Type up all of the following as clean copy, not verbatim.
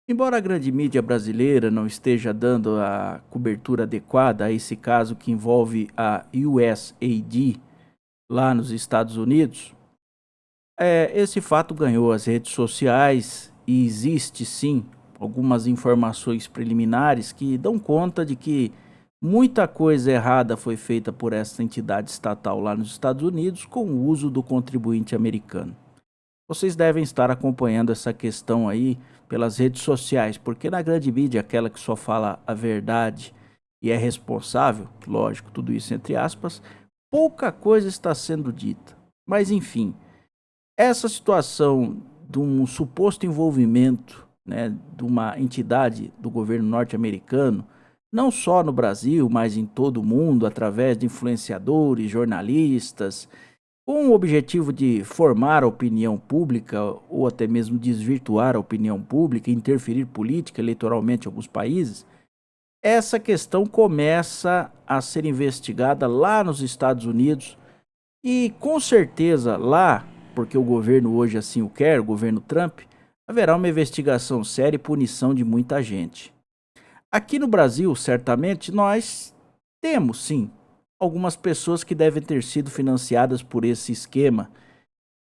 Embora a grande mídia brasileira não esteja dando a cobertura adequada a esse caso que envolve a USAID lá nos Estados Unidos, esse fato ganhou as redes sociais e existe sim algumas informações preliminares que dão conta de que muita coisa errada foi feita por essa entidade estatal lá nos Estados Unidos com o uso do contribuinte americano. Vocês devem estar acompanhando essa questão aí pelas redes sociais, porque na grande mídia, aquela que só fala a verdade e é responsável, lógico, tudo isso entre aspas, pouca coisa está sendo dita. Mas enfim, essa situação de um suposto envolvimento, né, de uma entidade do governo norte-americano, não só no Brasil, mas em todo o mundo, através de influenciadores, jornalistas, com o objetivo de formar a opinião pública ou até mesmo desvirtuar a opinião pública, interferir política eleitoralmente em alguns países, essa questão começa a ser investigada lá nos Estados Unidos e com certeza lá, porque o governo hoje assim o quer, o governo Trump, haverá uma investigação séria e punição de muita gente. Aqui no Brasil, certamente, nós temos sim algumas pessoas que devem ter sido financiadas por esse esquema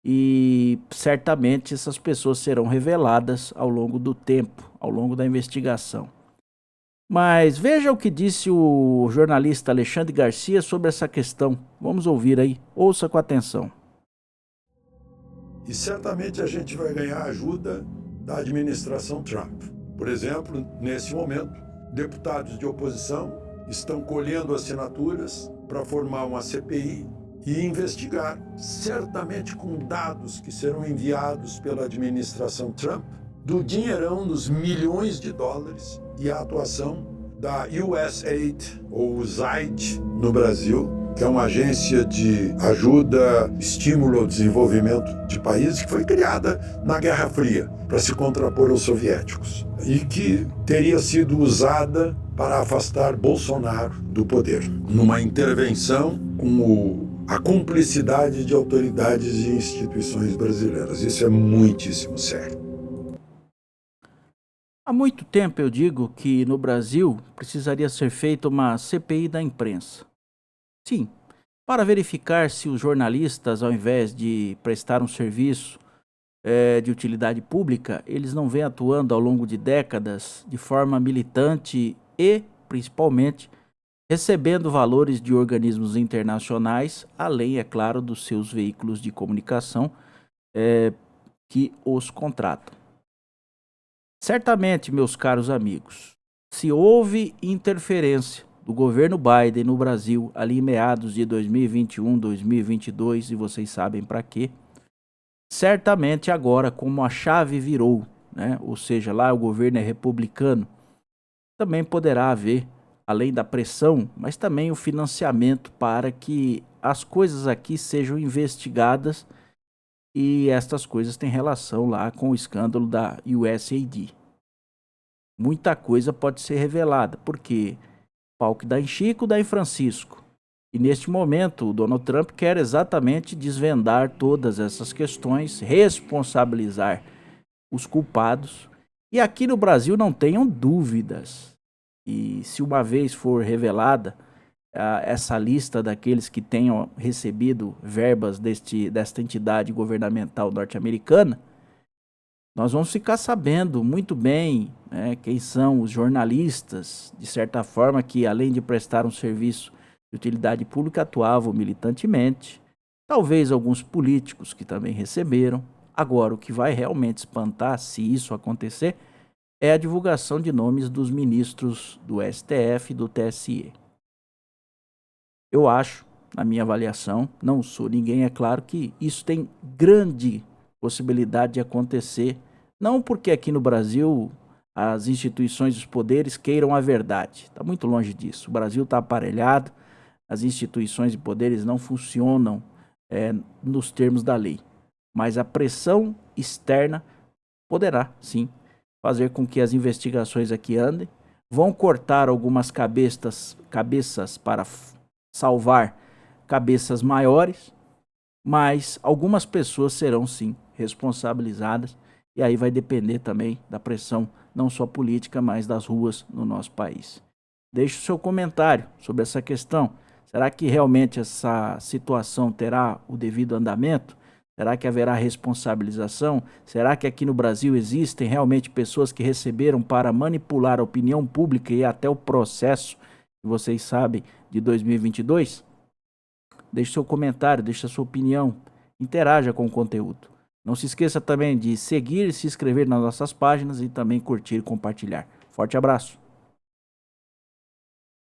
e certamente essas pessoas serão reveladas ao longo do tempo, ao longo da investigação. Mas veja o que disse o jornalista Alexandre Garcia sobre essa questão. Vamos ouvir aí, ouça com atenção. E certamente a gente vai ganhar ajuda da administração Trump. Por exemplo, nesse momento, deputados de oposição estão colhendo assinaturas para formar uma CPI e investigar, certamente com dados que serão enviados pela administração Trump, do dinheirão dos milhões de dólares e a atuação da USAID, ou USAID, no Brasil, que é uma agência de ajuda, estímulo ao desenvolvimento de países que foi criada na Guerra Fria para se contrapor aos soviéticos e que teria sido usada para afastar Bolsonaro do poder, numa intervenção com a cumplicidade de autoridades e instituições brasileiras. Isso é muitíssimo sério. Há muito tempo eu digo que no Brasil precisaria ser feita uma CPI da imprensa. Sim, para verificar se os jornalistas, ao invés de prestar um serviço de utilidade pública, eles não vêm atuando ao longo de décadas de forma militante e, principalmente, recebendo valores de organismos internacionais, além, é claro, dos seus veículos de comunicação que os contratam. Certamente, meus caros amigos, se houve interferência do governo Biden no Brasil ali em meados de 2021, 2022, e vocês sabem para quê, certamente agora, como a chave virou, né? Ou seja, lá o governo é republicano, também poderá haver, além da pressão, mas também o financiamento para que as coisas aqui sejam investigadas e estas coisas têm relação lá com o escândalo da USAID. Muita coisa pode ser revelada, porque pau que dá em Chico, dá em Francisco. E neste momento, o Donald Trump quer exatamente desvendar todas essas questões, responsabilizar os culpados. E aqui no Brasil não tenham dúvidas. E se uma vez for revelada essa lista daqueles que tenham recebido verbas desta entidade governamental norte-americana, nós vamos ficar sabendo muito bem, né, quem são os jornalistas, de certa forma, que além de prestar um serviço de utilidade pública, atuavam militantemente. Talvez alguns políticos que também receberam. Agora, o que vai realmente espantar, se isso acontecer, é a divulgação de nomes dos ministros do STF e do TSE. Eu acho, na minha avaliação, não sou ninguém, é claro que isso tem grande possibilidade de acontecer, não porque aqui no Brasil as instituições dos poderes queiram a verdade, está muito longe disso. O Brasil está aparelhado, as instituições de poderes não funcionam nos termos da lei, mas a pressão externa poderá, sim, fazer com que as investigações aqui andem, vão cortar algumas cabeças para salvar cabeças maiores, mas algumas pessoas serão sim responsabilizadas E aí vai depender também da pressão, não só política, mas das ruas no nosso país. Deixe o seu comentário sobre essa questão. Será que realmente essa situação terá o devido andamento? Será que haverá responsabilização? Será que aqui no Brasil existem realmente pessoas que receberam para manipular a opinião pública e até o processo, que vocês sabem, de 2022? Deixe seu comentário, deixe a sua opinião, interaja com o conteúdo. Não se esqueça também de seguir e se inscrever nas nossas páginas e também curtir e compartilhar. Forte abraço!